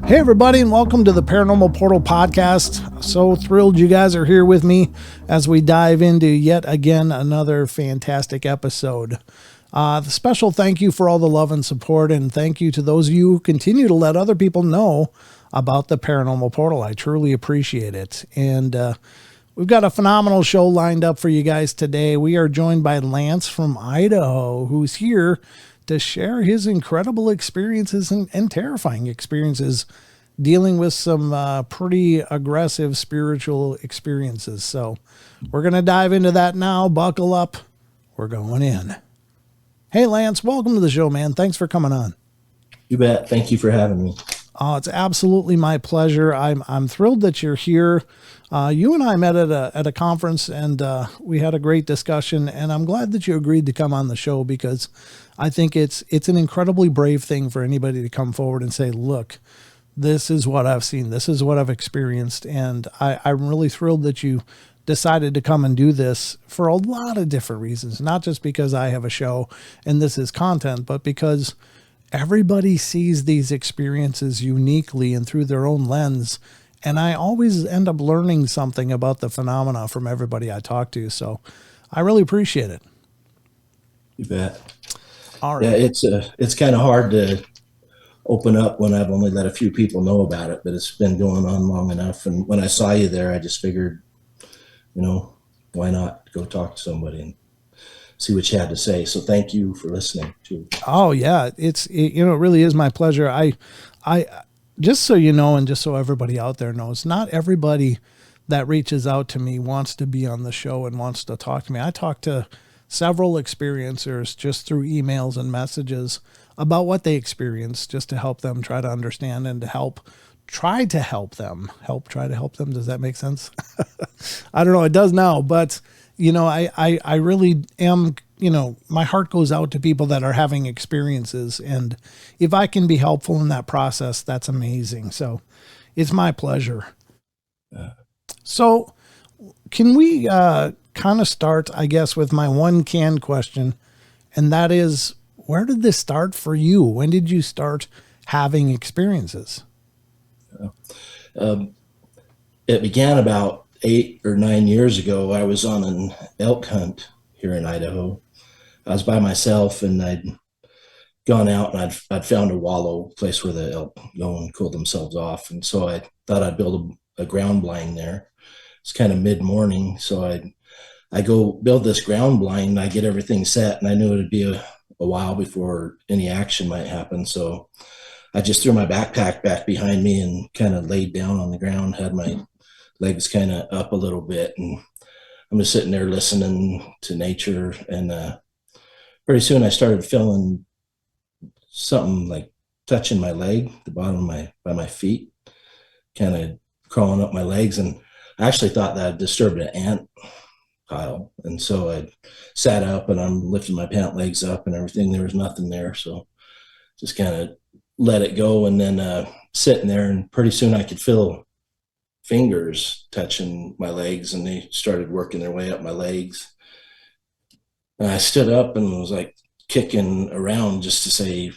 Hey, everybody, and welcome to the Paranormal Portal podcast. So thrilled you guys are here with me as we dive into yet again another fantastic episode. The special thank you for all the love and support, and thank you to those of you who continue to let other people know about the Paranormal Portal. I truly appreciate it. And we've got a phenomenal show lined up for you guys today. We are joined by Lance from Idaho, who's here to share his incredible experiences and terrifying experiences dealing with some pretty aggressive spiritual experiences. So we're going to dive into that now. Buckle up. We're going in. Hey, Lance, welcome to the show, man. Thanks for coming on. You bet. Thank you for having me. Oh, it's absolutely my pleasure. I'm thrilled that you're here. You and I met at a conference, and we had a great discussion, and I'm glad that you agreed to come on the show, because I think it's an incredibly brave thing for anybody to come forward and say, look, this is what I've seen. This is what I've experienced. And I'm really thrilled that you decided to come and do this for a lot of different reasons, not just because I have a show and this is content, but because everybody sees these experiences uniquely and through their own lens. And I always end up learning something about the phenomena from everybody I talk to. So I really appreciate it. You bet. All right. Yeah, it's kind of hard to open up when I've only let a few people know about it, but it's been going on long enough. And when I saw you there, I just figured, why not go talk to somebody and see what you had to say. So thank you for listening too. Oh yeah. It really is my pleasure. I just so you know, and just so everybody out there knows, not everybody that reaches out to me wants to be on the show and wants to talk to me. I talk to several experiencers just through emails and messages about what they experienced, just to help them try to understand and to try to help them. Does that make sense? I don't know. It does now, but I really am, my heart goes out to people that are having experiences. And if I can be helpful in that process, that's amazing. So it's my pleasure. So can we kind of start, I guess, with my one canned question. And that is, where did this start for you? When did you start having experiences? It began about 8 or 9 years ago. I was on an elk hunt here in Idaho. I was by myself, and I'd gone out and I'd found a wallow place where the elk go and cool themselves off. And so I thought I'd build a ground blind there. It's kind of mid-morning, so I go build this ground blind. I get everything set, and I knew it'd be a while before any action might happen. So I just threw my backpack back behind me and kind of laid down on the ground, had my legs kind of up a little bit. And I'm just sitting there listening to nature. And pretty soon I started feeling something like touching my leg, the bottom of by my feet, kind of crawling up my legs. And I actually thought that I'd disturbed an ant pile. And so I sat up and I'm lifting my pant legs up and everything. There was nothing there. So just kind of let it go. And then sitting there, and pretty soon I could feel fingers touching my legs, and they started working their way up my legs. And I stood up and was like kicking around just to say,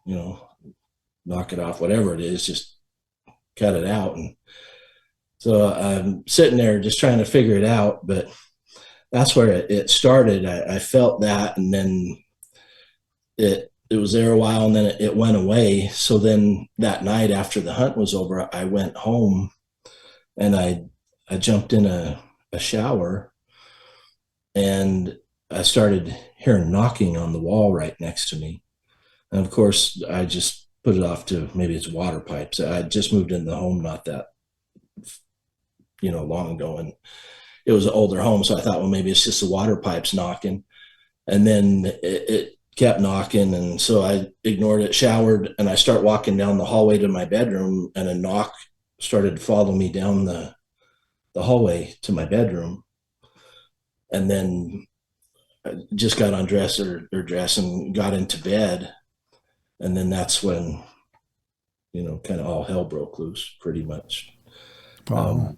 knock it off, whatever it is, just cut it out. And so I'm sitting there just trying to figure it out, but that's where it started. I felt that, and then it was there a while, and then it went away. So then that night after the hunt was over, I went home and I jumped in a shower, and I started hearing knocking on the wall right next to me. And of course, I just put it off to maybe it's water pipes. I just moved into the home not that long ago, and it was an older home, so I thought, well, maybe it's just the water pipes knocking. And then it kept knocking, and so I ignored it, showered, and I start walking down the hallway to my bedroom, and a knock started to follow me down the hallway to my bedroom. And then I just got undressed or dressed and got into bed. And then that's when, kind of all hell broke loose, pretty much. Wow.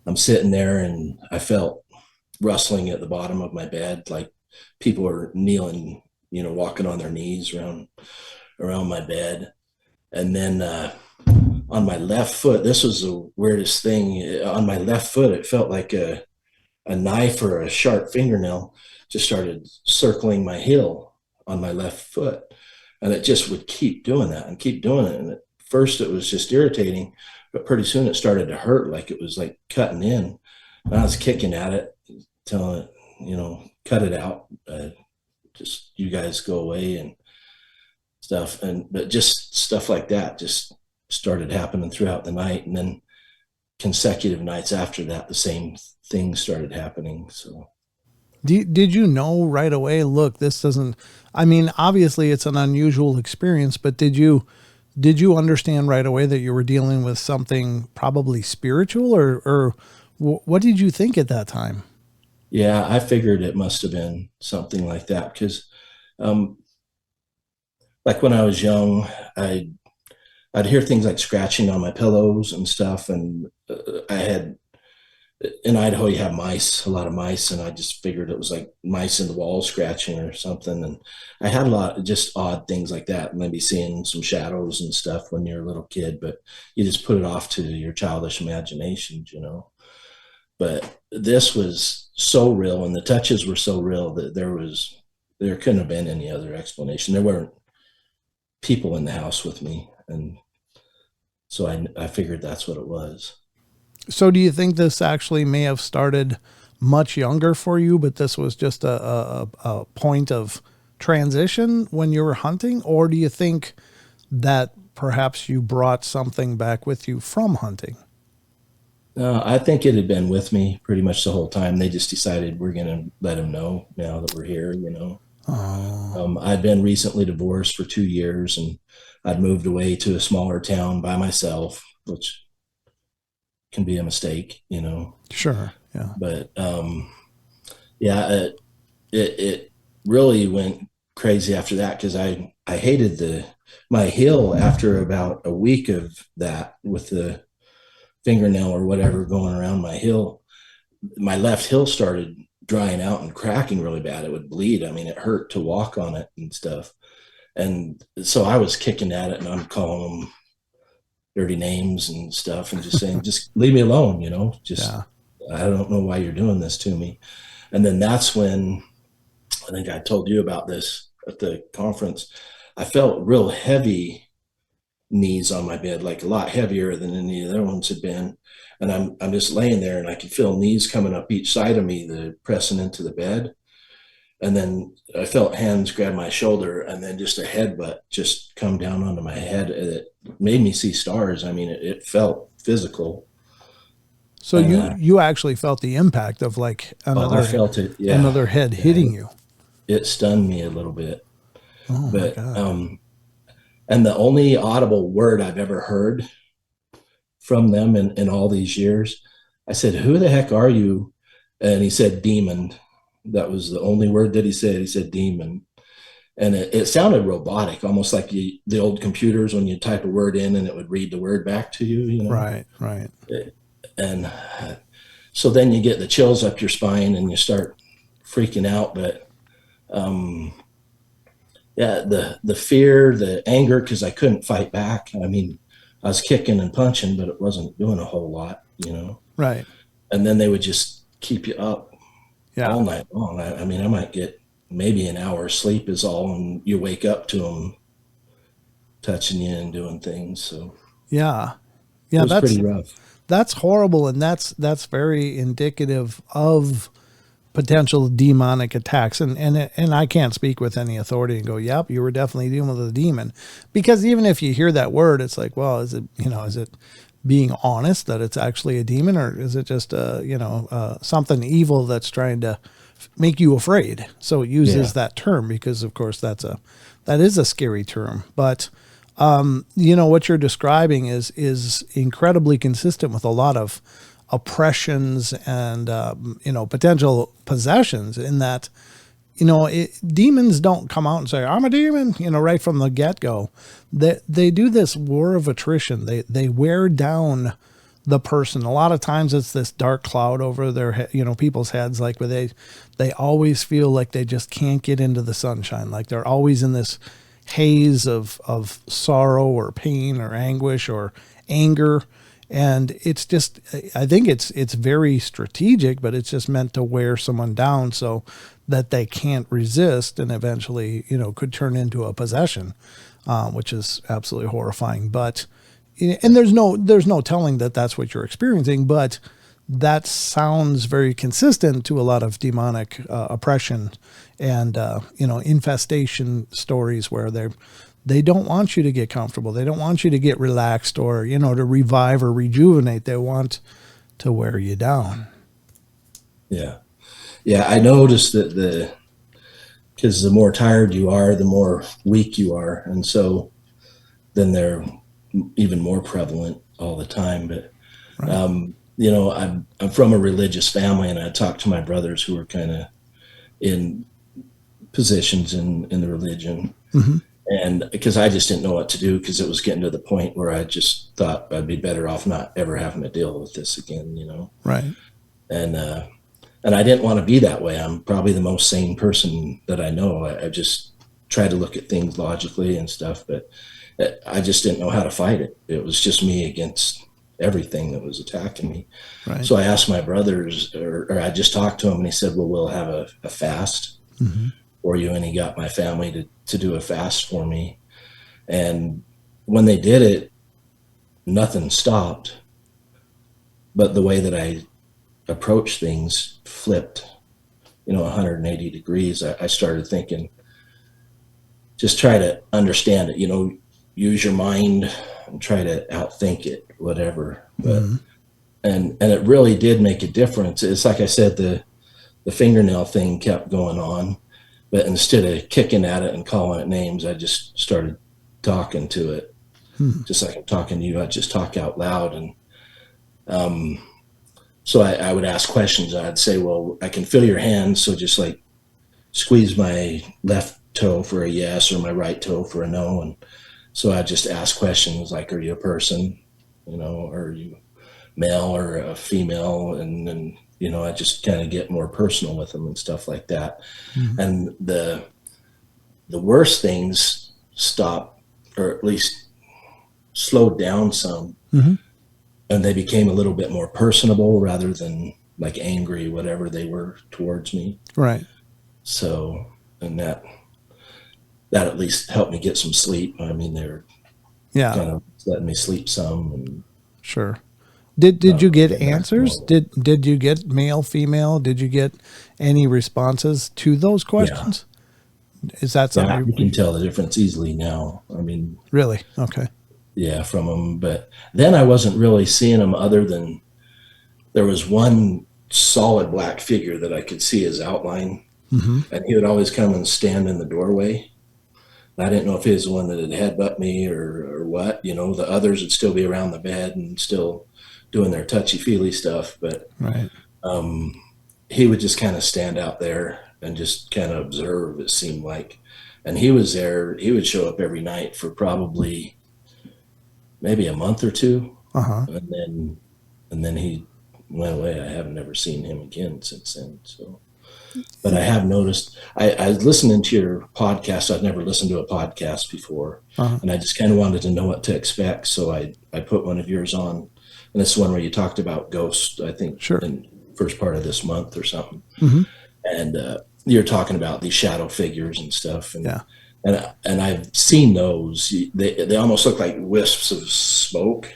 I'm sitting there, and I felt rustling at the bottom of my bed, like people are kneeling, walking on their knees around my bed. And then on my left foot, this was the weirdest thing. On my left foot, it felt like a knife or a sharp fingernail just started circling my heel on my left foot. And it just would keep doing that and keep doing it. And at first it was just irritating, but pretty soon it started to hurt, like it was like cutting in. And I was kicking at it, telling it, cut it out. Just you guys go away and stuff. But just stuff like that just started happening throughout the night. And then consecutive nights after that, the same things started happening. So Did you know right away, look, this doesn't, I mean, obviously it's an unusual experience, but did you understand right away that you were dealing with something probably spiritual, or what did you think at that time? yeah, I figured it must have been something like that because, like when I was young, I'd hear things like scratching on my pillows and stuff, and I had in Idaho you have mice, a lot of mice, and I just figured it was like mice in the wall scratching or something. And I had a lot of just odd things like that, maybe seeing some shadows and stuff when you're a little kid, but you just put it off to your childish imaginations, But this was so real, and the touches were so real that there couldn't have been any other explanation. There weren't people in the house with me, and so I figured that's what it was. So do you think this actually may have started much younger for you, but this was just a point of transition when you were hunting? Or do you think that perhaps you brought something back with you from hunting? I think it had been with me pretty much the whole time. They just decided we're going to let him know now that we're here. Oh, I'd been recently divorced for 2 years, and I'd moved away to a smaller town by myself, which can be a mistake. sure. Yeah. But yeah, it really went crazy after that because I hated my heel after about a week of that with the fingernail or whatever going around my heel. My left heel started drying out and cracking really bad. It would bleed. I mean, it hurt to walk on it and stuff. And so I was kicking at it, and I'm calling them dirty names and stuff and just saying, just leave me alone, just, Yeah. I don't know why you're doing this to me. And then that's when I think I told you about this at the conference. I felt real heavy knees on my bed, like a lot heavier than any of the other ones had been. And I'm just laying there, and I could feel knees coming up each side of me, pressing into the bed. And then I felt hands grab my shoulder, and then just a headbutt just come down onto my head. It made me see stars. I mean, it felt physical. So you actually felt the impact of like I felt it. Yeah. another head hitting you. It stunned me a little bit. Oh my But, God. and the only audible word I've ever heard from them in all these years, I said, "Who the heck are you?" And he said, "Demon." That was the only word that he said. He said, "Demon." And it sounded robotic, almost like the old computers when you type a word in and it would read the word back to you. Right. Right. And so then you get the chills up your spine and you start freaking out. But yeah, the fear, the anger, because I couldn't fight back. I mean, I was kicking and punching, but it wasn't doing a whole lot. Right. And then they would just keep you up Yeah. all night long. I mean, I might get maybe an hour's sleep is all, and you wake up to them touching you and doing things. So Yeah. it Yeah. was pretty rough. That's horrible. And that's very indicative of potential demonic attacks. And I can't speak with any authority and go, yep, you were definitely dealing with a demon, because even if you hear that word, it's like, well, is it being honest that it's actually a demon, or is it just something evil that's trying to make you afraid? So it uses that term because of course that is a scary term, but what you're describing is incredibly consistent with a lot of oppressions and potential possessions, in that demons don't come out and say, "I'm a demon," right from the get-go. They do this war of attrition. They wear down the person. A lot of times it's this dark cloud over their people's heads, like where they always feel like they just can't get into the sunshine, like they're always in this haze of sorrow or pain or anguish or anger. And it's just, I think it's very strategic, but it's just meant to wear someone down so that they can't resist and eventually, could turn into a possession, which is absolutely horrifying. But, and there's no telling that that's what you're experiencing, but that sounds very consistent to a lot of demonic oppression and, infestation stories where they don't want you to get comfortable. They don't want you to get relaxed or, to revive or rejuvenate. They want to wear you down. Yeah. Yeah. I noticed that because the more tired you are, the more weak you are. And so then they're even more prevalent all the time. But, Right. I'm from a religious family, and I talked to my brothers who were kind of in positions in the religion. Mm-hmm. And because I just didn't know what to do, because it was getting to the point where I just thought I'd be better off not ever having to deal with this again, Right. And I didn't want to be that way. I'm probably the most sane person that I know. I just try to look at things logically and stuff, but I just didn't know how to fight it. It was just me against everything that was attacking me. Right. So I asked my brothers, or I just talked to him, and he said, well, we'll have a fast Mm-hmm. for you. And he got my family to do a fast for me. And when they did it, nothing stopped. But the way that I approached things flipped, 180 degrees. I started thinking, just try to understand it, use your mind and try to outthink it, whatever. But Mm-hmm. and it really did make a difference. It's like I said, the fingernail thing kept going on, but instead of kicking at it and calling it names, I just started talking to it. Hmm. Just like I'm talking to you, I just talk out loud. And so I would ask questions. I'd say, well, I can feel your hands, so just like squeeze my left toe for a yes or my right toe for a no. And so I just ask questions like, are you a person? Are you male or a female? And then, I just kind of get more personal with them and stuff like that. Mm-hmm. And the worst things stopped, or at least slowed down some. Mm-hmm. And they became a little bit more personable rather than like angry, whatever they were towards me. Right. So, and that at least helped me get some sleep. I mean, they were kind of letting me sleep some. And sure. Did you get answers? Did you get male, female? Did you get any responses to those questions? Yeah. Is that something you can tell the difference easily now? I mean, really? Okay. Yeah, from them. But then I wasn't really seeing them, other than there was one solid black figure that I could see his outline. Mm-hmm. And he would always come and stand in the doorway. I didn't know if he was the one that had headbutt me or what. The others would still be around the bed and still doing their touchy-feely stuff. But right. He would just kind of stand out there and just kind of observe, it seemed like. And he was there. He would show up every night for probably maybe a month or two. Uh-huh. And then he went away. I haven't ever seen him again since then. So, but I have noticed, I was listening to your podcast. I'd never listened to a podcast before. Uh-huh. And I just kind of wanted to know what to expect. So I put one of yours on, and it's one where you talked about ghosts, I think, sure, in first part of this month or something. Mm-hmm. And you're talking about these shadow figures and stuff. And, yeah. And I've seen those. They almost look like wisps of smoke,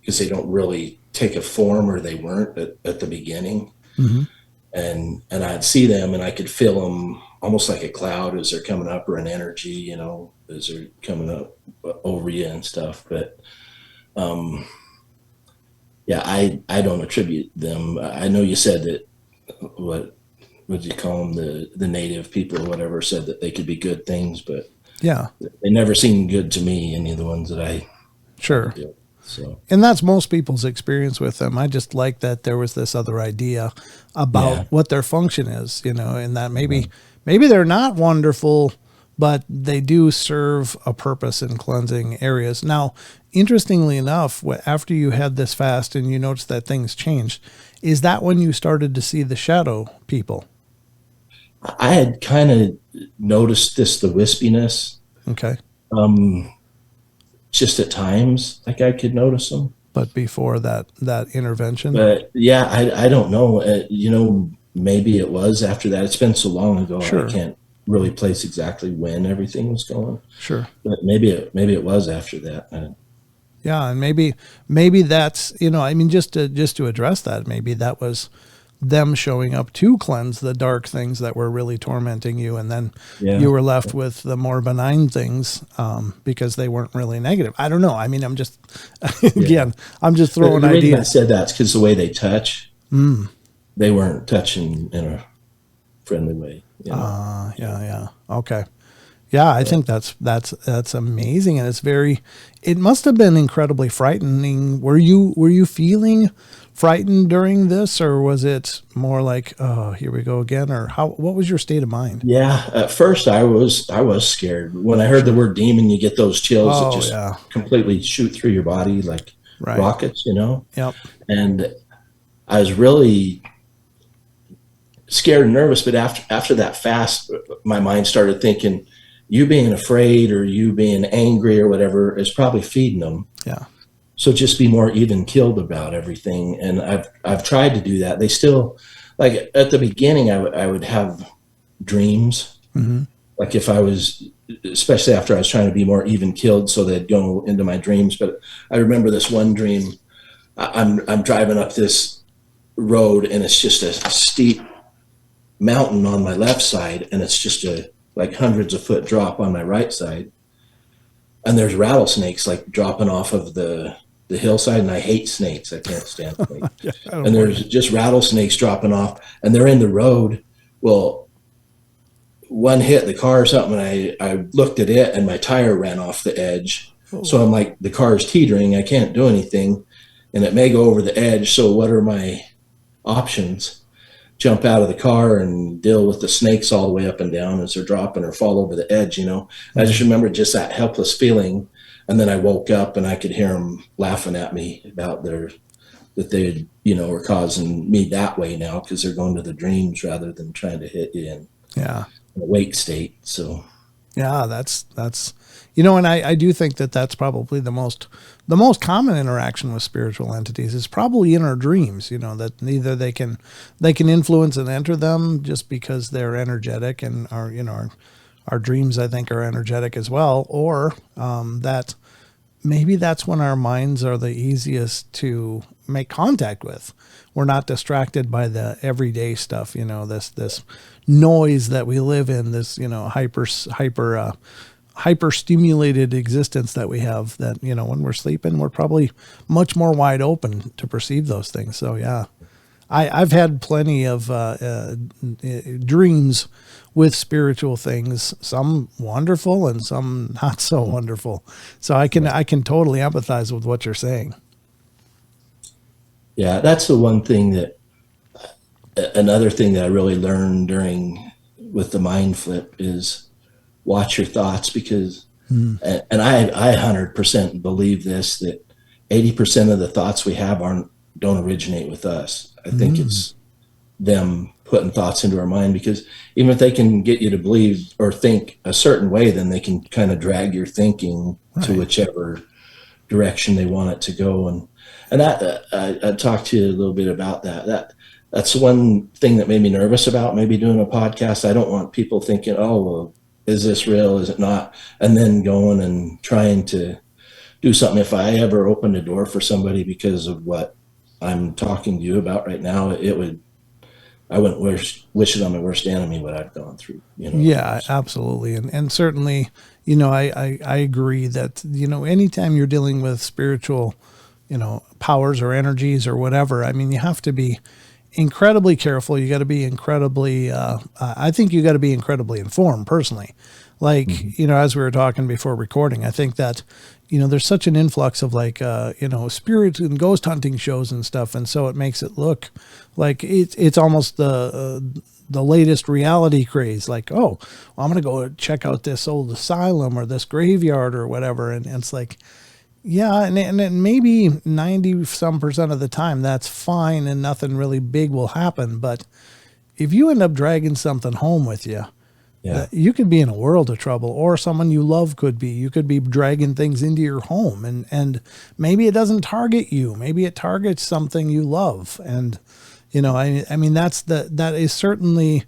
because they don't really take a form, or they weren't at the beginning. Mm-hmm. And I'd see them, and I could feel them almost like a cloud as they're coming up, or an energy, as they're coming up over you and stuff. But I don't attribute them. I know you said that what did you call them, the native people or whatever, said that they could be good things, but yeah, they never seemed good to me, any of the ones that I sure did. So, and that's most people's experience with them. I just like that there was this other idea about what their function is, and that maybe they're not wonderful, but they do serve a purpose in cleansing areas. Now, interestingly enough, after you had this fast and you noticed that things changed, is that when you started to see the shadow people? I had kind of noticed the wispiness, Okay. Just at times, like I could notice them. But before that intervention? But yeah, I don't know. Maybe it was after that. It's been so long ago, I Sure. can't really place exactly when everything was going. Sure. But maybe it was after that. Yeah, and maybe that's, I mean, just to address that, maybe that was them showing up to cleanse the dark things that were really tormenting you, and then Yeah. you were left with the more benign things, because they weren't really negative. I don't know. I mean, I'm just again, I'm just throwing The reason I ideas. said that's because the way they touch, they weren't touching in a friendly way. Yeah. Okay. Yeah, I think that's amazing, and it must have been incredibly frightening. Were you feeling frightened during this, or was it more like, oh, here we go again, or what was your state of mind? Yeah, at first I was scared. When I heard the Sure. word demon, you get those chills that Oh just yeah. completely shoot through your body like Right. rockets. Yep. And I was really scared and nervous, but after that fast, my mind started thinking, you being afraid or you being angry or whatever is probably feeding them. Yeah. So just be more even keeled about everything. And I've tried to do that. They still, like at the beginning, I would have dreams. Mm-hmm. Like if I was, especially after I was trying to be more even keeled, so they'd go into my dreams. But I remember this one dream. I'm driving up this road and it's just a steep mountain on my left side, and it's just a like hundreds of foot drop on my right side. And there's rattlesnakes like dropping off of the hillside, and I hate snakes. I can't stand snakes. Yeah, I don't And blame there's just rattlesnakes dropping off, and they're in the road. Well, one hit the car or something, and I looked at it, and my tire ran off the edge. you. So I'm like, the car's teetering. I can't do anything, and it may go over the edge. So what are my options? Jump out of the car and deal with the snakes all the way up and down as they're dropping, or fall over the edge. I just remember just that helpless feeling. And then I woke up and I could hear them laughing at me about that they, were causing me that way now, because they're going to the dreams rather than trying to hit you in Yeah. an awake state. So Yeah, that's and I do think that that's probably the most common interaction with spiritual entities is probably in our dreams. That either they can influence and enter them just because they're energetic, and our dreams, I think, are energetic as well, or that maybe that's when our minds are the easiest to make contact with. We're not distracted by the everyday stuff, this noise that we live in, this, hyper stimulated existence that we have, that, when we're sleeping, we're probably much more wide open to perceive those things. So yeah, I've had plenty of dreams with spiritual things, some wonderful and some not so wonderful. So I can totally empathize with what you're saying. yeah, that's the one thing another thing that I really learned with the mind flip is watch your thoughts, because, and I 100% believe this, that 80% of the thoughts we have don't originate with us. I think it's them putting thoughts into our mind, because even if they can get you to believe or think a certain way, then they can kind of drag your thinking to whichever direction they want it to go. And that I talked to you a little bit about that. That's one thing that made me nervous about maybe doing a podcast. I don't want people thinking, oh, well, is this real? Is it not? And then going and trying to do something. If I ever opened a door for somebody because of what I'm talking to you about right now, I wouldn't wish it on my worst enemy what I've gone through. Yeah, absolutely. And certainly, I agree that, anytime you're dealing with spiritual, powers or energies or whatever, I mean, you have to be incredibly careful. You got to be incredibly, I think you got to be incredibly informed personally. Like, as we were talking before recording, I think that, there's such an influx of like, spirits and ghost hunting shows and stuff. And so it makes it look like it's almost the latest reality craze. Like, oh, well, I'm going to go check out this old asylum or this graveyard or whatever. And it's like, yeah, and maybe 90% of the time that's fine and nothing really big will happen. But if you end up dragging something home with you, Yeah. You could be in a world of trouble, or someone you love could be. You could be dragging things into your home, and maybe it doesn't target you. Maybe it targets something you love. And, I mean, that is certainly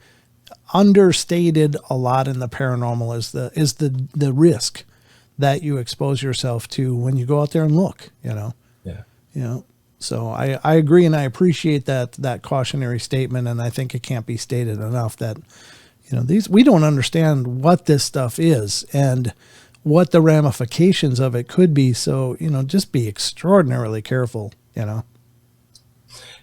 understated a lot in the paranormal, is the risk that you expose yourself to when you go out there and look, Yeah. So I agree, and I appreciate that cautionary statement, and I think it can't be stated enough that, we don't understand what this stuff is and what the ramifications of it could be. So, just be extraordinarily careful, Yeah,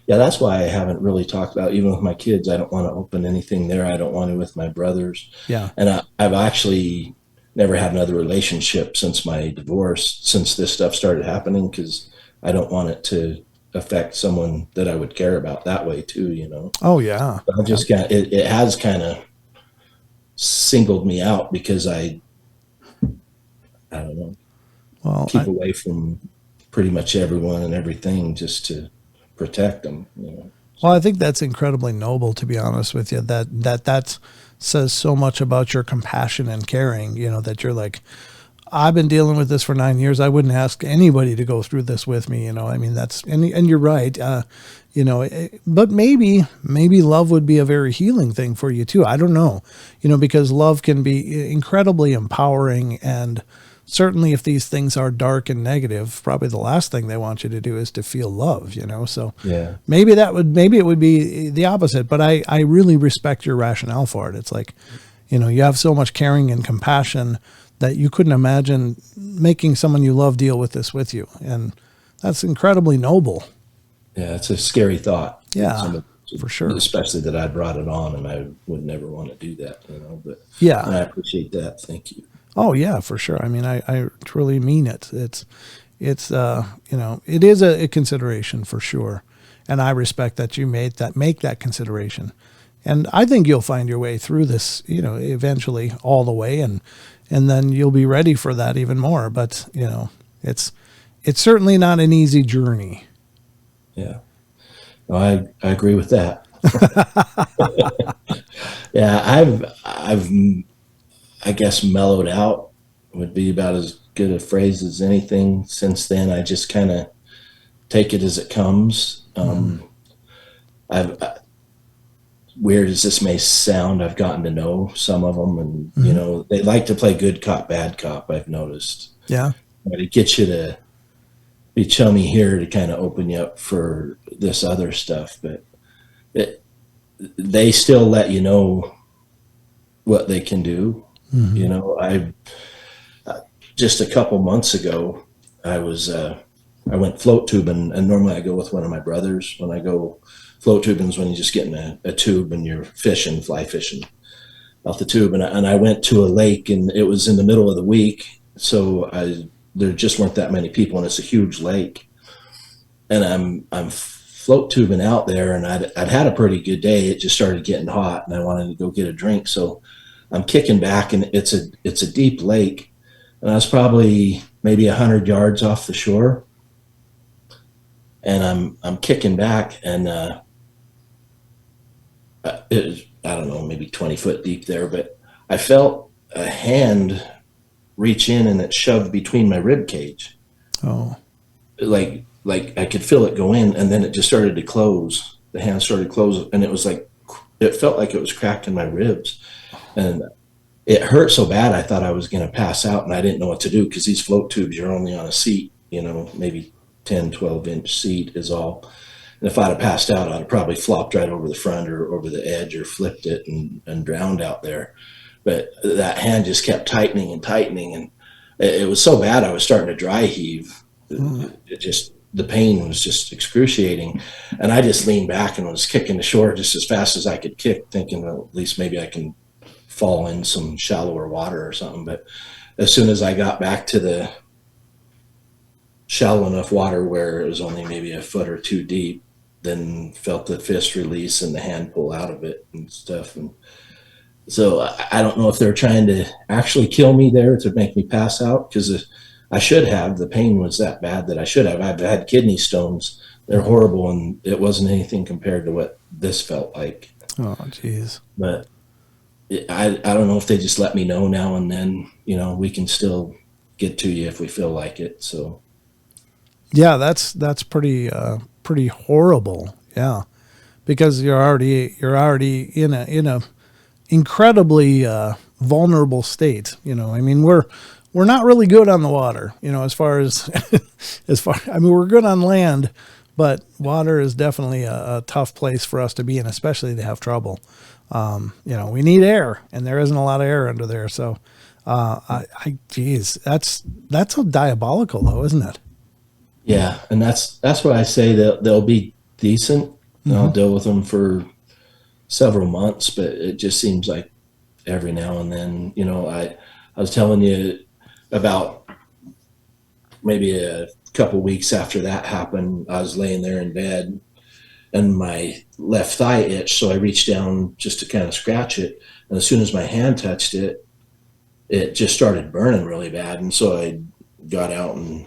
that's why I haven't really talked about, even with my kids, I don't want to open anything there. I don't want to with my brothers. Yeah. And I've actually never had another relationship since my divorce, since this stuff started happening, because I don't want it to affect someone that I would care about that way too. Oh yeah. I just it has kind of singled me out because I don't know, keep away from pretty much everyone and everything just to protect them. Well, I think that's incredibly noble, to be honest with you. That says so much about your compassion and caring. That you're like, I've been dealing with this for 9 years. I wouldn't ask anybody to go through this with me. I mean, and you're right. But maybe love would be a very healing thing for you too. I don't know, because love can be incredibly empowering, and certainly if these things are dark and negative, probably the last thing they want you to do is to feel love, so Yeah. maybe it would be the opposite, but I really respect your rationale for it. It's like, you have so much caring and compassion that you couldn't imagine making someone you love deal with this with you. And that's incredibly noble. Yeah. It's a scary thought. Yeah, for sure. Especially that I brought it on, and I would never want to do that, but yeah, I appreciate that. Thank you. Oh yeah, for sure. I mean, I truly mean it. It's it is a consideration for sure. And I respect that you make that consideration. And I think you'll find your way through this, eventually all the way, and then you'll be ready for that even more. But, it's certainly not an easy journey. Yeah. No, I agree with that. Yeah. I've I guess mellowed out would be about as good a phrase as anything. Since then, I just kind of take it as it comes. Weird as this may sound, I've gotten to know some of them, and they like to play good cop, bad cop. I've noticed. Yeah. But it gets you to be chummy here to kind of open you up for this other stuff. But they still let you know what they can do. I just a couple months ago, I went float tubing, and normally I go with one of my brothers. When I go float tubing is when you just get in a tube and you're fly fishing off the tube. And I went to a lake, and it was in the middle of the week, so there just weren't that many people, and it's a huge lake. And I'm float tubing out there, and I'd had a pretty good day. It just started getting hot, and I wanted to go get a drink, so I'm kicking back, and it's a deep lake, and I was probably maybe 100 yards off the shore, and I'm kicking back, and it was, I don't know, maybe 20 foot deep there, but I felt a hand reach in, and it shoved between my rib cage. Oh, like I could feel it go in, and then it just started to close. The hand started to close, and it felt like it was cracking my ribs. And it hurt so bad, I thought I was going to pass out, and I didn't know what to do, because these float tubes, you're only on a seat, maybe 10, 12-inch seat is all. And if I'd have passed out, I'd have probably flopped right over the front or over the edge, or flipped it and drowned out there. But that hand just kept tightening and tightening, and it was so bad I was starting to dry heave. The pain was just excruciating. And I just leaned back and was kicking the shore just as fast as I could kick, thinking, well, at least maybe I can fall in some shallower water or something. But as soon as I got back to the shallow enough water where it was only maybe a foot or two deep, then felt the fist release and the hand pull out of it and stuff. And so I don't know if they're trying to actually kill me there to make me pass out, because I should have. The pain was that bad that I should have. I've had kidney stones. They're horrible, and it wasn't anything compared to what this felt like. Oh, geez. But I don't know if they just let me know now and then, we can still get to you if we feel like it. So Yeah, that's pretty horrible. Yeah, because you're already in a incredibly vulnerable state. I mean, we're not really good on the water. As far as I mean, we're good on land, but water is definitely a tough place for us to be in, especially to have trouble. We need air, and there isn't a lot of air under there. So, geez, that's so diabolical, though, isn't it? yeah, and that's what I say, that they'll be decent. And I'll deal with them for several months, but it just seems like every now and then, I was telling you about maybe a couple weeks after that happened. I was laying there in bed and my left thigh itched. So I reached down just to kind of scratch it. And as soon as my hand touched it, it just started burning really bad. And so I got out and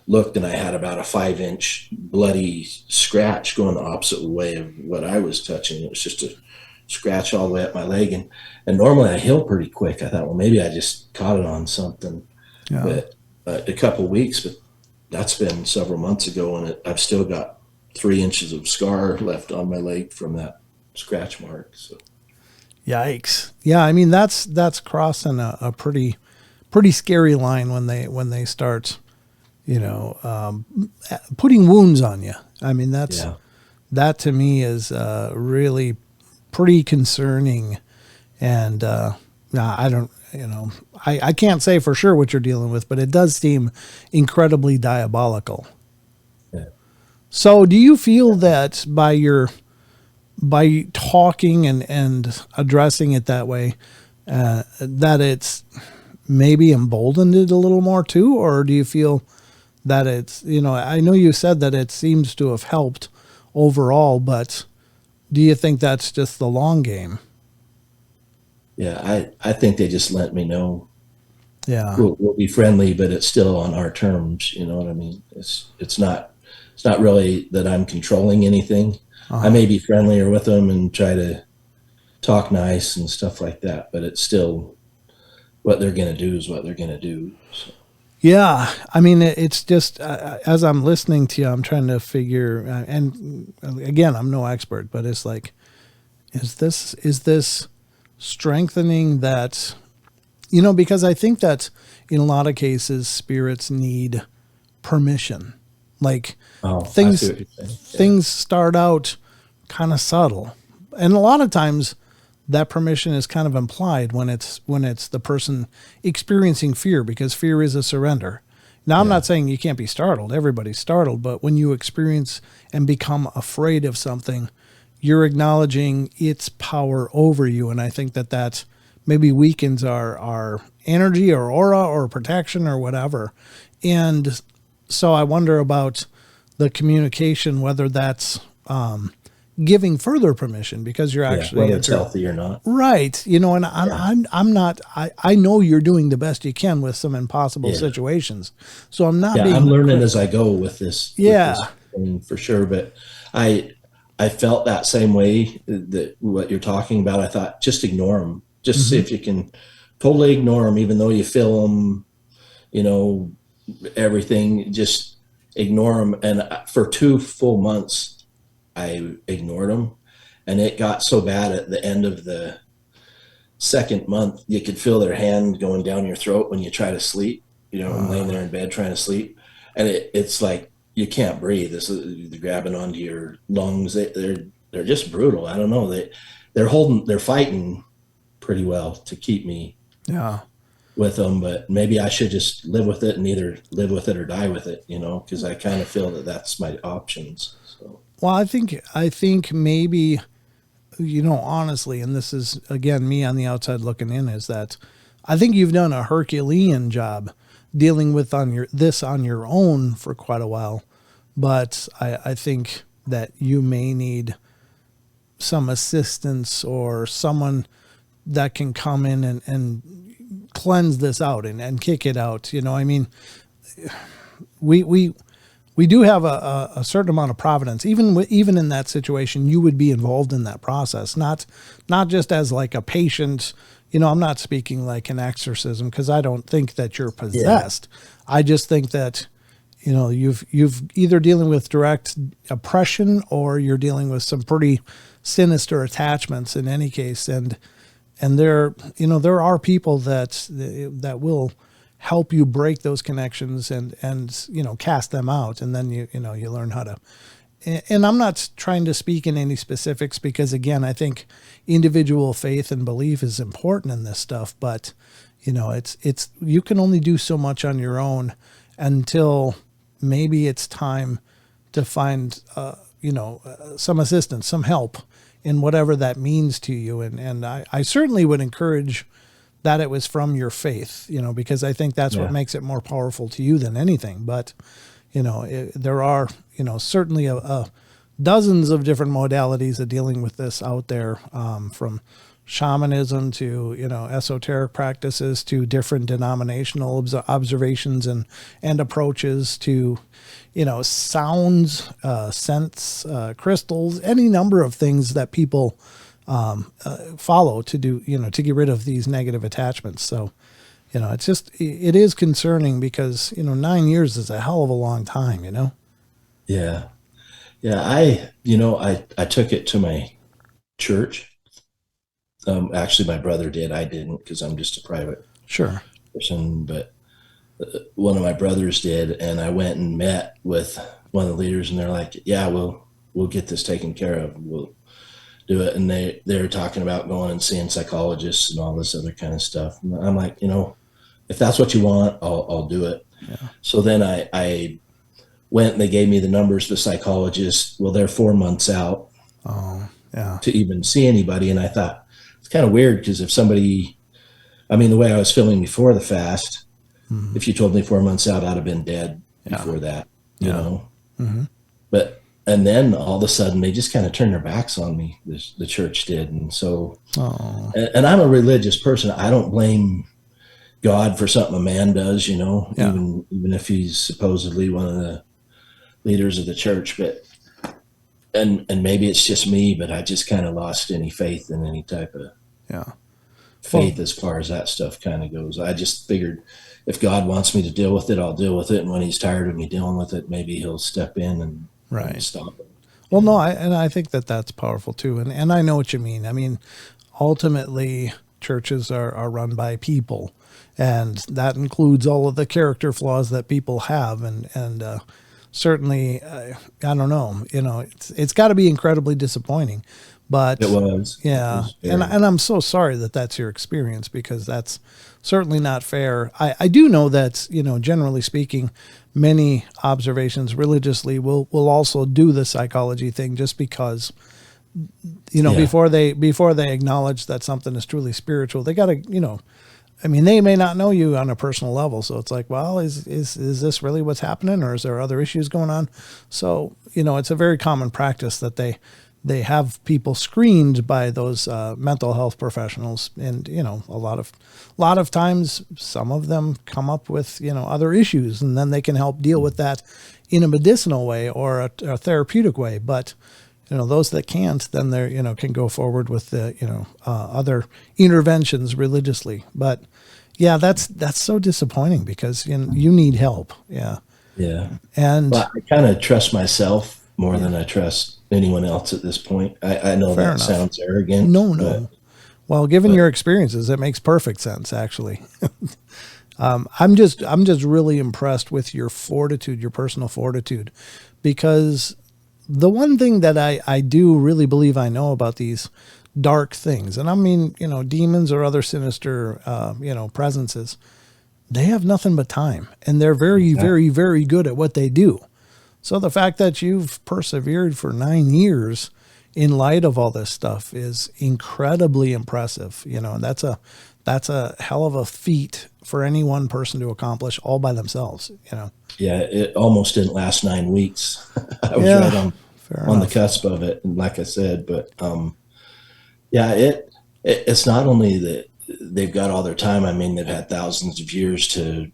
looked, and I had about a 5-inch bloody scratch going the opposite way of what I was touching. It was just a scratch all the way up my leg. And normally I heal pretty quick. I thought, well, maybe I just caught it on something. Yeah. But a couple weeks, but that's been several months ago, and I've still got 3 inches of scar left on my leg from that scratch mark. So, Yikes. Yeah, I mean that's crossing a pretty scary line when they start, putting wounds on you. I mean that to me is really pretty concerning, and I don't, I can't say for sure what you're dealing with, but it does seem incredibly diabolical. yeah. So, do you feel that by talking and addressing it that way, that it's maybe emboldened it a little more too, or do you feel that it's, I know you said that it seems to have helped overall, but do you think that's just the long game? Yeah, I think they just let me know Yeah. we'll be friendly, but it's still on our terms. You know what I mean? It's not really that I'm controlling anything. I may be friendlier with them and try to talk nice and stuff like that, but it's still what they're going to do is what they're going to do. So, Yeah, I mean, it's just as I'm listening to you, I'm trying to figure. And again, I'm no expert, but it's like, is this strengthening that? Because I think that in a lot of cases, spirits need permission. Like I things see what you're saying. Yeah. things start out kind of subtle, and a lot of times that permission is kind of implied when it's the person experiencing fear, because fear is a surrender. Now, I'm not saying you can't be startled. Everybody's startled, but when you experience and become afraid of something, you're acknowledging its power over you, and I think that maybe weakens our energy or aura or protection or whatever. And so I wonder about the communication, whether that's giving further permission, because you're actually whether it's healthy or not. right. And I'm not. I know you're doing the best you can with some impossible situations, so I'm not. I'm learning as I go with this. Yeah. With this thing for sure. But I felt that same way, that what you're talking about. I thought, just ignore them. Just see if you can totally ignore them, even though you feel them. Everything. Just ignore them. And for 2 full months, I ignored them, and it got so bad at the end of the second month, you could feel their hand going down your throat when you try to sleep. I'm laying there in bed trying to sleep, and it's like you can't breathe. They're grabbing onto your lungs. They're just brutal. I don't know. They're fighting pretty well to keep me with them, but maybe I should just live with it and either live with it or die with it, because I kind of feel that that's my options. So. Well, I think maybe, honestly, and this is again me on the outside looking in, is that I think you've done a Herculean job dealing with on your own for quite a while, but I think that you may need some assistance or someone that can come in and cleanse this out and kick it out. I mean, we we do have a certain amount of providence. Even in that situation, you would be involved in that process, not just as like a patient. I'm not speaking like an exorcism, because I don't think that you're possessed. Yeah. I just think that, you've either dealing with direct oppression, or you're dealing with some pretty sinister attachments in any case. And there are people that will help you break those connections and cast them out. And then you learn how to, and I'm not trying to speak in any specifics, because again, I think individual faith and belief is important in this stuff, but it's you can only do so much on your own until maybe it's time to find some assistance, some help in whatever that means to you. And I certainly would encourage that it was from your faith, because I think that's what makes it more powerful to you than anything. But there are, certainly dozens of different modalities of dealing with this out there, from shamanism to, esoteric practices, to different denominational observations and approaches, to, sounds, scents, crystals, any number of things that people follow to do, to get rid of these negative attachments. So, it is concerning, because, 9 years is a hell of a long time, Yeah. Yeah. I took it to my church. Actually my brother did. I didn't, because I'm just a private person, but one of my brothers did. And I went and met with one of the leaders, and they're like, yeah, we'll get this taken care of. We'll do it. And they're talking about going and seeing psychologists and all this other kind of stuff. And I'm like, if that's what you want, I'll do it. Yeah. So then I went, and they gave me the numbers of the psychologist. Well, they're 4 months out to even see anybody. And I thought, it's kind of weird, because if somebody, the way I was feeling before the fast, if you told me 4 months out, I'd have been dead before that, you know? Mm-hmm. And then all of a sudden they just kind of turned their backs on me. The church did. And so, and I'm a religious person. I don't blame God for something a man does, even if he's supposedly one of the leaders of the church, but, and maybe it's just me, but I just kind of lost any faith in any type of faith as far as that stuff kind of goes. I just figured, if God wants me to deal with it, I'll deal with it. And when he's tired of me dealing with it, maybe he'll step in and stop it. Well, no, I think that's powerful too. And I know what you mean. Ultimately churches are run by people, and that includes all of the character flaws that people have. And certainly, I don't know, it's got to be incredibly disappointing, but it was. Yeah. And I'm so sorry that that's your experience, because that's certainly not fair. I do know that, generally speaking, many observations religiously will also do the psychology thing, just because, before they acknowledge that something is truly spiritual, they got to, they may not know you on a personal level. So it's like, well, is this really what's happening, or is there other issues going on? So, it's a very common practice that they have people screened by those mental health professionals. And, a lot of times some of them come up with, other issues, and then they can help deal with that in a medicinal way or a therapeutic way. But, those that can't, then they're, can go forward with the, other interventions religiously. But yeah, that's so disappointing, because you need help. Yeah. Yeah. And I kind of trust myself more than I trust anyone else at this point. I know that sounds arrogant. No. Well, given your experiences, it makes perfect sense, actually. I'm just really impressed with your fortitude, your personal fortitude, because the one thing that I do really believe I know about these dark things, and demons or other sinister, presences, they have nothing but time, and they're very, very, very good at what they do. So the fact that you've persevered for 9 years in light of all this stuff is incredibly impressive, and that's a hell of a feat for any one person to accomplish all by themselves, Yeah, it almost didn't last 9 weeks. I was right on the cusp of it, and like I said, but it's not only that they've got all their time. They've had thousands of years to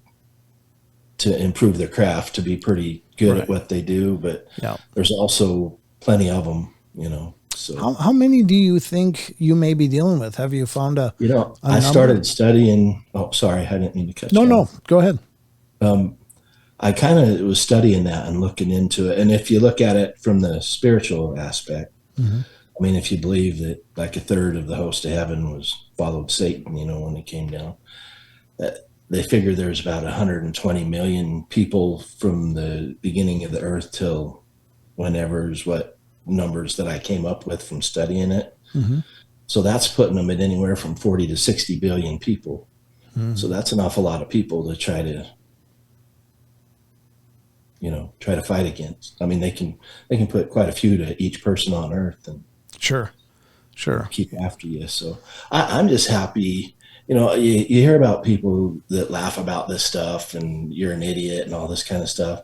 to improve their craft, to be pretty good Right. at what they do. But Yeah. there's also plenty of them, so. How many do you think you may be dealing with? Have you found a I number? started studying. Oh, sorry, I didn't mean to cut you No, off. go ahead. I kind of was studying that and looking into it. And if you look at it from the spiritual aspect, Mm-hmm. I mean, if you believe that like a third of the host of heaven followed Satan, when he came down, they figure there's about 120 million people from the beginning of the earth till whenever is what numbers that I came up with from studying it. Mm-hmm. So that's putting them at anywhere from 40 to 60 billion people. Mm-hmm. So that's an awful lot of people to try to fight against. I mean, they can put quite a few to each person on earth and Sure. keep after you. So I'm just happy. You hear about people that laugh about this stuff and you're an idiot and all this kind of stuff.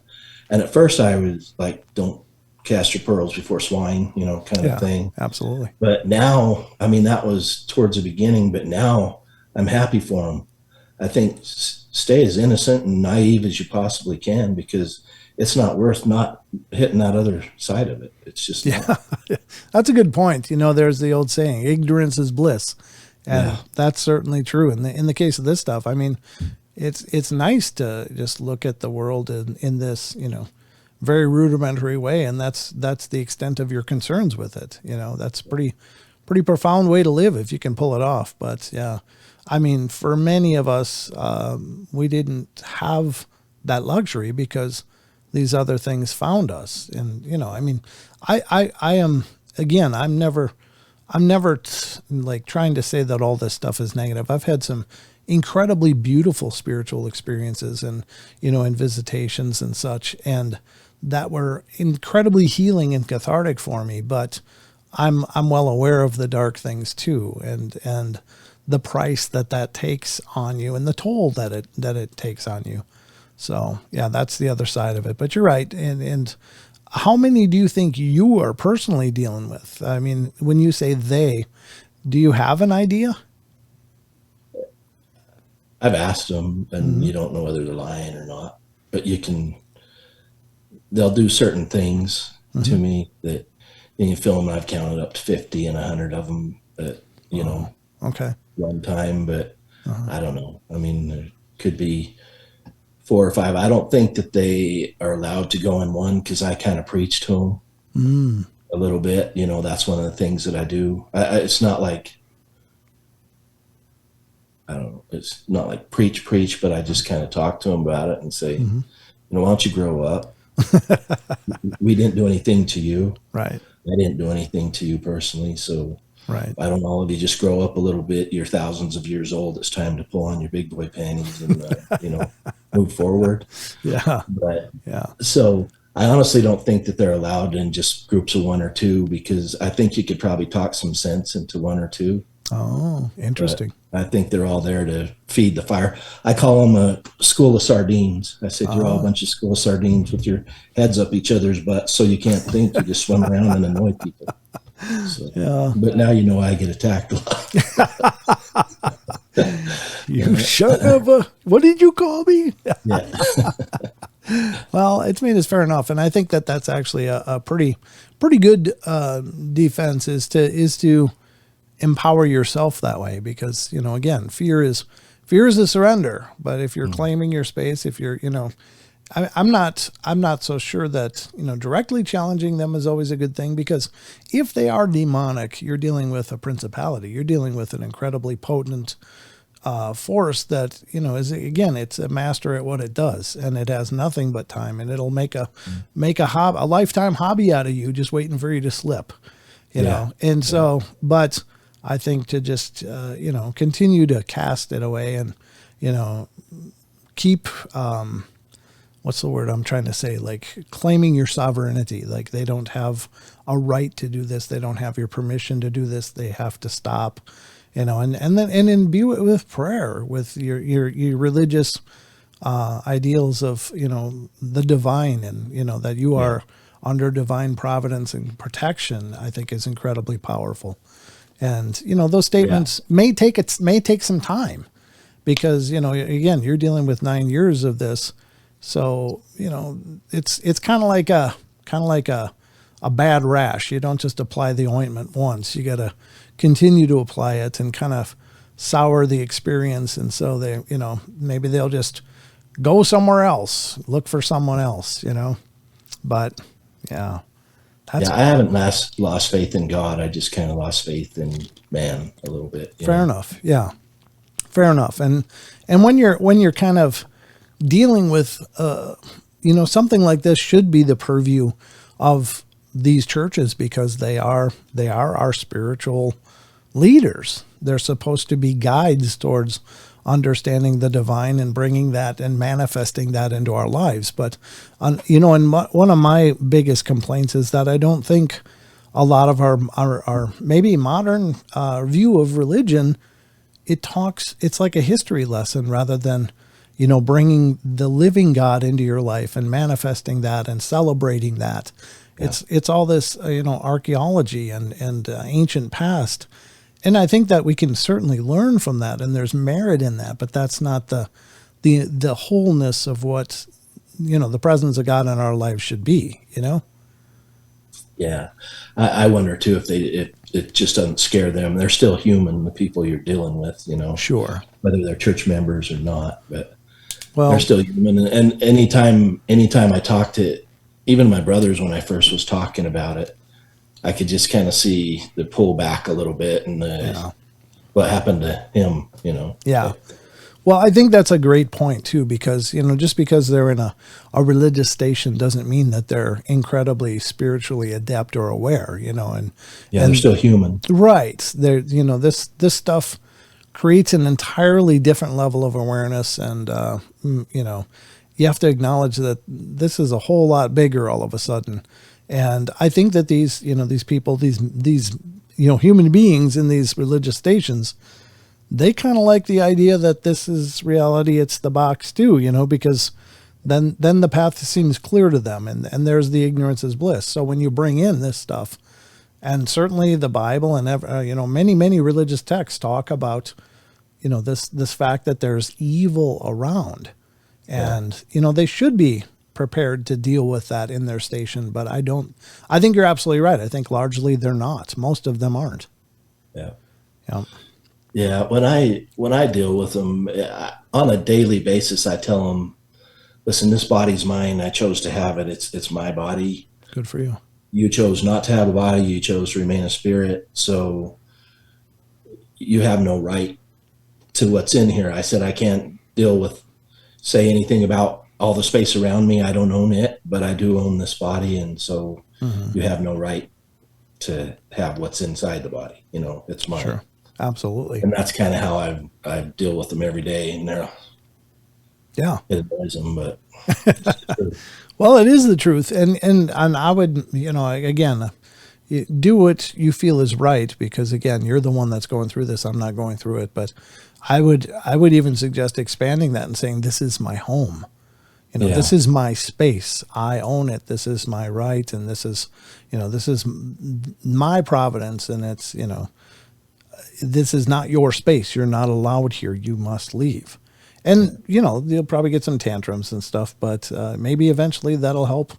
And at first I was like, don't cast your pearls before swine, kind of thing. Absolutely. But now, I mean, that was towards the beginning, but now I'm happy for them. I think stay as innocent and naive as you possibly can, because it's not worth not hitting that other side of it. It's just That's a good point. There's the old saying, ignorance is bliss. And that's certainly true. In the case of this stuff, I mean, it's nice to just look at the world in this, very rudimentary way. And that's the extent of your concerns with it. That's pretty profound way to live if you can pull it off. But yeah, I mean, for many of us, we didn't have that luxury because these other things found us. And, I mean, I am, again, I'm never like trying to say that all this stuff is negative. I've had some incredibly beautiful spiritual experiences and, and visitations and such, and that were incredibly healing and cathartic for me. But I'm well aware of the dark things too. And the price that takes on you and the toll that it takes on you. So yeah, that's the other side of it. But you're right. And how many do you think you are personally dealing with? I mean, when you say they, do you have an idea? I've asked them, and you don't know whether they're lying or not, but they'll do certain things to me that you film. I've counted up to 50 and 100 of them that, Okay. one time, but I don't know. I mean, there could be 4 or 5. I don't think that they are allowed to go in one, because I kind of preach to them a little bit. That's one of the things that I do. It's not like, I don't know, it's not like preach, but I just kind of talk to them about it and say, why don't you grow up? We didn't do anything to you. Right. I didn't do anything to you personally. So right. I don't know if you just grow up a little bit. You're thousands of years old. It's time to pull on your big boy panties and, move forward. Yeah. But yeah. So I honestly don't think that they're allowed in just groups of 1 or 2, because I think you could probably talk some sense into 1 or 2. Oh, interesting. But I think they're all there to feed the fire. I call them a school of sardines. I said, you're all a bunch of school of sardines with your heads up each other's butts, so you can't think. You just swim around and annoy people. So, yeah. But now I get attacked a lot. You shut up. What did you call me? Yeah. Well, it's made us fair enough. And I think that that's actually a pretty good defense is to empower yourself that way, because, again, fear is a surrender. But if you're claiming your space, if you're, I'm not so sure that, directly challenging them is always a good thing, because if they are demonic, you're dealing with a principality. You're dealing with an incredibly potent force that, is, again, it's a master at what it does, and it has nothing but time, and it'll make a lifetime hobby out of you, just waiting for you to slip, you know? And so, but I think to just, continue to cast it away and, keep, what's the word I'm trying to say? Like claiming your sovereignty. Like they don't have a right to do this. They don't have your permission to do this. They have to stop, and then imbue it with prayer, with your religious ideals of, the divine, and, that you are under divine providence and protection, I think is incredibly powerful. And, those statements may take some time, because, again, you're dealing with 9 years of this. So, it's kind of like a bad rash. You don't just apply the ointment once. You got to continue to apply it and kind of sour the experience. And so maybe they'll just go somewhere else, look for someone else, but yeah. I haven't lost faith in God. I just kind of lost faith in man a little bit. Fair enough. Yeah. Fair enough. And when you're kind of dealing with, something like this should be the purview of these churches, because they are our spiritual leaders. They're supposed to be guides towards understanding the divine and bringing that and manifesting that into our lives. But, and one of my biggest complaints is that I don't think a lot of our maybe modern view of religion, it's like a history lesson rather than, bringing the living God into your life and manifesting that and celebrating that. Yeah. It's all this, archaeology and ancient past. And I think that we can certainly learn from that, and there's merit in that, but that's not the wholeness of what, the presence of God in our lives should be, Yeah. I wonder too, if it just doesn't scare them. They're still human, the people you're dealing with, Sure. Whether they're church members or not, but they're still human. And anytime I talk to even my brothers, when I first was talking about it, I could just kind of see the pull back a little bit and what happened to him, Yeah. Well, I think that's a great point too, because, just because they're in a religious station doesn't mean that they're incredibly spiritually adept or aware, and they're still human. Right. They're, this stuff creates an entirely different level of awareness. And, you have to acknowledge that this is a whole lot bigger all of a sudden. And I think that these people, these human beings in these religious stations, they kind of like the idea that this is reality. It's the box too, because then the path seems clear to them, and there's the ignorance is bliss. So when you bring in this stuff, and certainly the Bible and many religious texts talk about this fact that there's evil around, and they should be prepared to deal with that in their station. But I think you're absolutely right. I think largely they're not. Most of them aren't. Yeah. Yeah. Yeah. When I deal with them on a daily basis, I tell them, listen, this body's mine. I chose to have it. It's my body. Good for you. You chose not to have a body. You chose to remain a spirit. So you have no right to what's in here. I said, I can't say anything about all the space around me. I don't own it, but I do own this body. And so you have no right to have what's inside the body. It's mine. Sure. Absolutely. And that's kind of how I deal with them every day. And it annoys them, but well, it is the truth. And I would, again, do what you feel is right, because again, you're the one that's going through this. I'm not going through it, but I would even suggest expanding that and saying, this is my home. This is my space. I own it. This is my right. And this is my providence. And it's, this is not your space. You're not allowed here. You must leave. And, you'll probably get some tantrums and stuff, but maybe eventually that'll help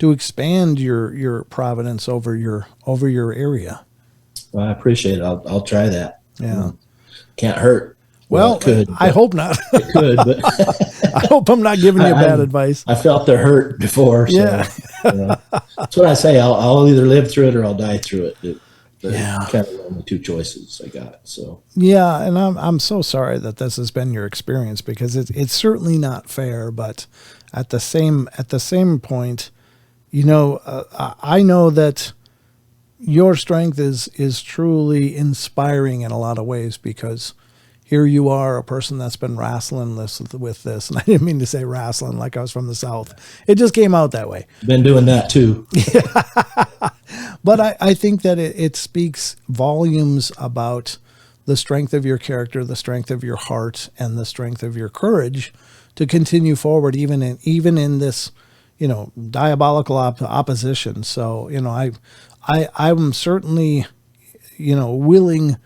to expand your providence over your area. Well, I appreciate it. I'll try that. Yeah. Can't hurt. Well, it could. I hope not. It could, but I hope I'm not giving you bad advice. I felt the hurt before. So, yeah. That's what I say. I'll either live through it or I'll die through it. Kind of the only two choices I got. So yeah, and I'm so sorry that this has been your experience, because it's certainly not fair. But at the same point, I know that your strength is truly inspiring in a lot of ways, because here you are, a person that's been wrestling with this. And I didn't mean to say wrestling like I was from the South. It just came out that way. Been doing that too. But I think that it speaks volumes about the strength of your character, the strength of your heart, and the strength of your courage to continue forward, even in this, diabolical opposition. So, I'm certainly, willing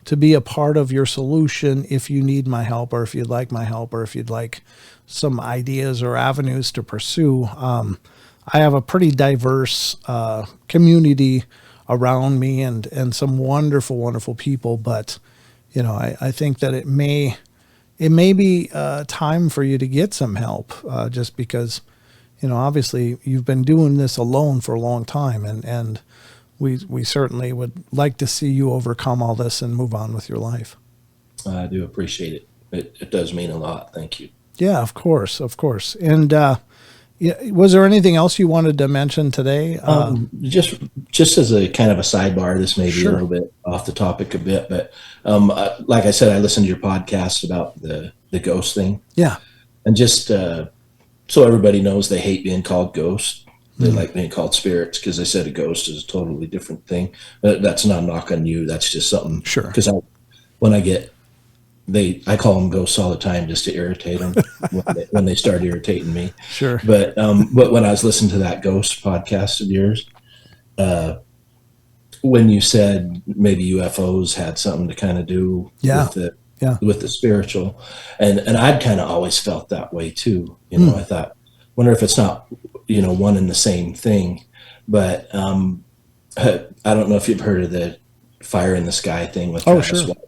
to be a part of your solution if you need my help, or if you'd like my help, or if you'd like some ideas or avenues to pursue. I have a pretty diverse community around me, and some wonderful, wonderful people. But, I think that it may be time for you to get some help, just because, obviously you've been doing this alone for a long time, and we certainly would like to see you overcome all this and move on with your life. I do appreciate it. It does mean a lot. Thank you. Yeah, of course. And was there anything else you wanted to mention today? Just as a kind of a sidebar, this may be Sure. a little bit off the topic a bit, but like I said, I listened to your podcast about the ghost thing. Yeah. And just so everybody knows, they hate being called ghosts. They like being called spirits, because they said a ghost is a totally different thing. That's not a knock on you. That's just something. Sure. Because I call them ghosts all the time just to irritate them when they start irritating me. Sure. But when I was listening to that ghost podcast of yours, when you said maybe UFOs had something to kind of do with the spiritual, and I'd kind of always felt that way too. I thought, wonder if it's not, one and the same thing. But I don't know if you've heard of the fire in the sky thing with Travis White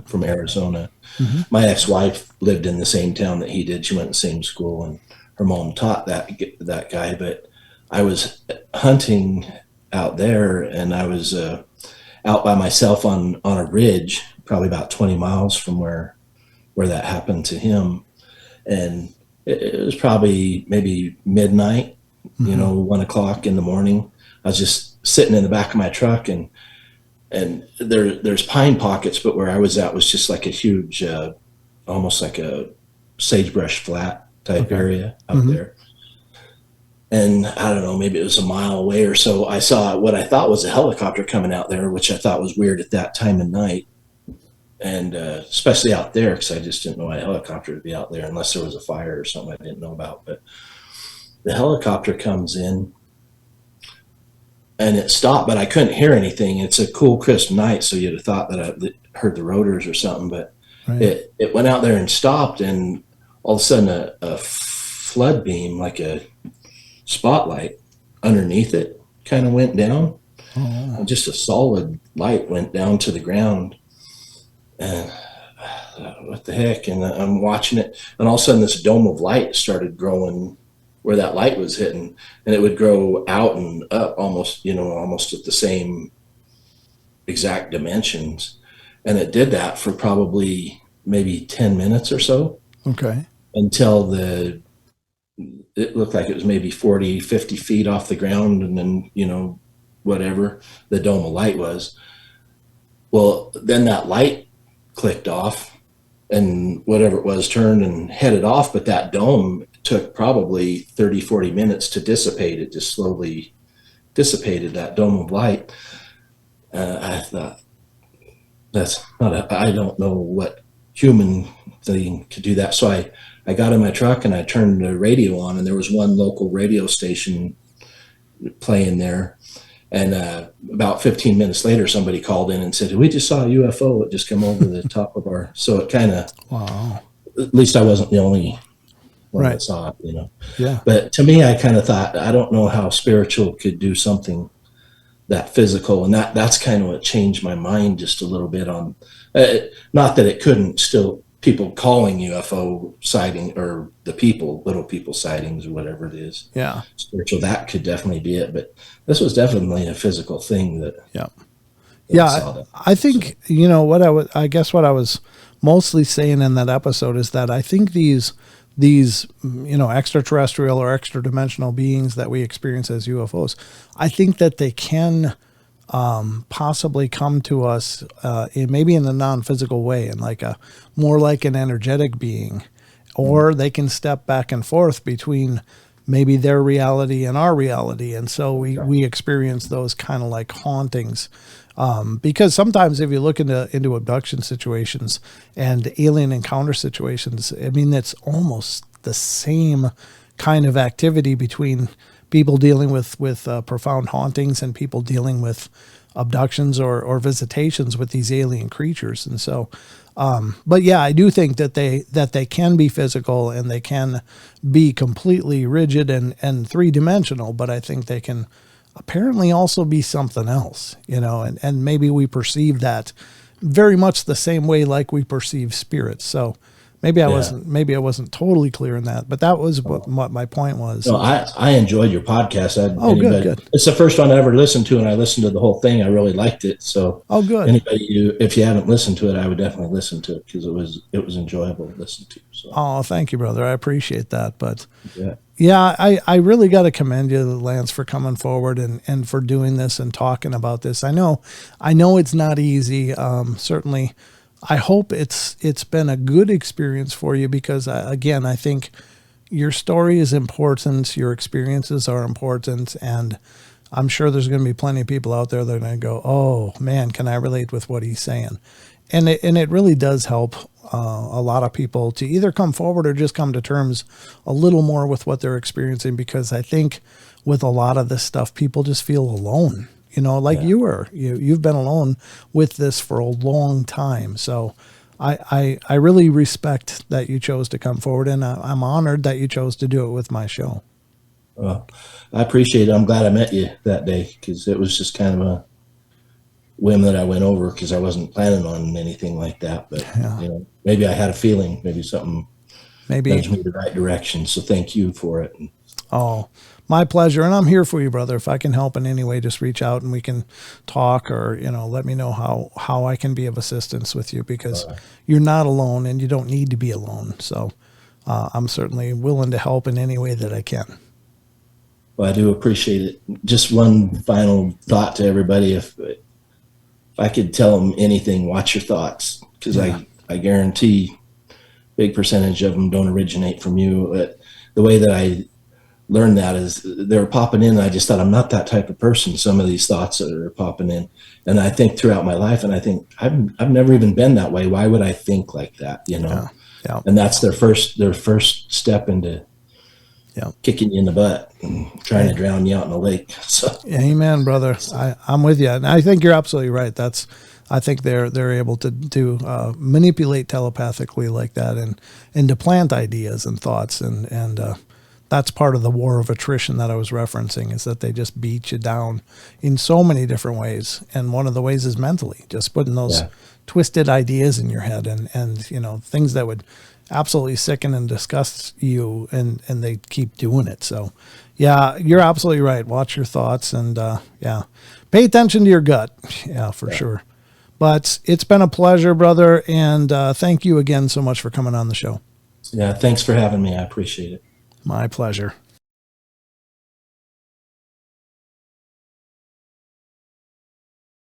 from Arizona. Mm-hmm. My ex-wife lived in the same town that he did. She went to the same school, and her mom taught that guy. But I was hunting out there, and I was out by myself on a ridge, probably about 20 miles from where that happened to him. And it was probably maybe midnight, 1 o'clock in the morning. I was just sitting in the back of my truck, and there's pine pockets, but where I was at was just like a huge, almost like a sagebrush flat type area out there. And I don't know, maybe it was a mile away or so, I saw what I thought was a helicopter coming out there, which I thought was weird at that time of night. And especially out there, because I just didn't know a helicopter would be out there unless there was a fire or something I didn't know about. But the helicopter comes in, and it stopped, but I couldn't hear anything. It's a cool, crisp night, so you'd have thought that I heard the rotors or something. But it went out there and stopped, and all of a sudden a flood beam, like a spotlight underneath it, kind of went down. Oh. And just a solid light went down to the ground. And what the heck? And I'm watching it, and all of a sudden this dome of light started growing where that light was hitting, and it would grow out and up almost at the same exact dimensions. And it did that for probably maybe 10 minutes or so. Okay. Until it looked like it was maybe 40, 50 feet off the ground, and then, whatever the dome of light was. Well, then that light clicked off, and whatever it was turned and headed off, but that dome took probably 30, 40 minutes to dissipate. It just slowly dissipated, that dome of light. I thought, that's not I don't know what human thing could do that. So I got in my truck and I turned the radio on, and there was one local radio station playing there. And about 15 minutes later, somebody called in and said, we just saw a UFO. It just come over the top of our, so it kind of, wow. At least I wasn't the only one that saw it, Yeah. But to me, I kind of thought, I don't know how spiritual could do something that physical. And that's kind of what changed my mind just a little bit on, not that it couldn't still, people calling UFO sighting, or the little people sightings, or whatever it is. Yeah. Spiritual, that could definitely be it. But this was definitely a physical thing that. Yeah. Yeah. I think, I guess what I was mostly saying in that episode is that I think these extraterrestrial or extra dimensional beings that we experience as UFOs, I think that they can possibly come to us maybe in a non-physical way, and more like an energetic being, or they can step back and forth between maybe their reality and our reality, and so we experience those kind of like hauntings. Because sometimes if you look into abduction situations and alien encounter situations, I mean, it's almost the same kind of activity between people dealing with profound hauntings and people dealing with abductions or visitations with these alien creatures. And so, but yeah, I do think that they can be physical and they can be completely rigid and three-dimensional, but I think they can apparently also be something else, and maybe we perceive that very much the same way like we perceive spirits. So maybe I wasn't totally clear in that, but that was what my point was. No, I enjoyed your podcast. Good. It's the first one I ever listened to, and I listened to the whole thing. I really liked it. So, good. If you haven't listened to it, I would definitely listen to it because it was enjoyable to listen to. So. Thank you, brother. I appreciate that. But yeah, I really got to commend you, Lance, for coming forward and for doing this and talking about this. I know it's not easy. Certainly. I hope it's been a good experience for you because, again, I think your story is important, your experiences are important, and I'm sure there's going to be plenty of people out there that are going to go, oh, man, can I relate with what he's saying? And it really does help a lot of people to either come forward or just come to terms a little more with what they're experiencing, because I think with a lot of this stuff, people just feel alone. You've been alone with this for a long time. So I really respect that you chose to come forward, and I'm honored that you chose to do it with my show. Well, I appreciate it. I'm glad I met you that day because it was just kind of a whim that I went over because I wasn't planning on anything like that. But, maybe I had a feeling, maybe something nudged me the right direction. So thank you for it. Oh, my pleasure. And I'm here for you, brother. If I can help in any way, just reach out and we can talk, or, let me know how I can be of assistance with you, because you're not alone and you don't need to be alone. So I'm certainly willing to help in any way that I can. Well, I do appreciate it. Just one final thought to everybody. If I could tell them anything, watch your thoughts, because I guarantee big percentage of them don't originate from you. But the way that I learned that is they were popping in, and I just thought, I'm not that type of person. Some of these thoughts that are popping in, and I think throughout my life, and I think I've never even been that way. Why would I think like that? And that's their first step into kicking you in the butt and trying to drown you out in the lake. So. Amen, brother. I'm with you, and I think you're absolutely right. I think they're able to manipulate telepathically like that, and to plant ideas and thoughts, and that's part of the war of attrition that I was referencing, is that they just beat you down in so many different ways. And one of the ways is mentally, just putting those twisted ideas in your head and things that would absolutely sicken and disgust you, and they keep doing it. So yeah, you're absolutely right. Watch your thoughts and pay attention to your gut. Yeah, for sure. But it's been a pleasure, brother. And thank you again so much for coming on the show. Yeah. Thanks for having me. I appreciate it. My pleasure.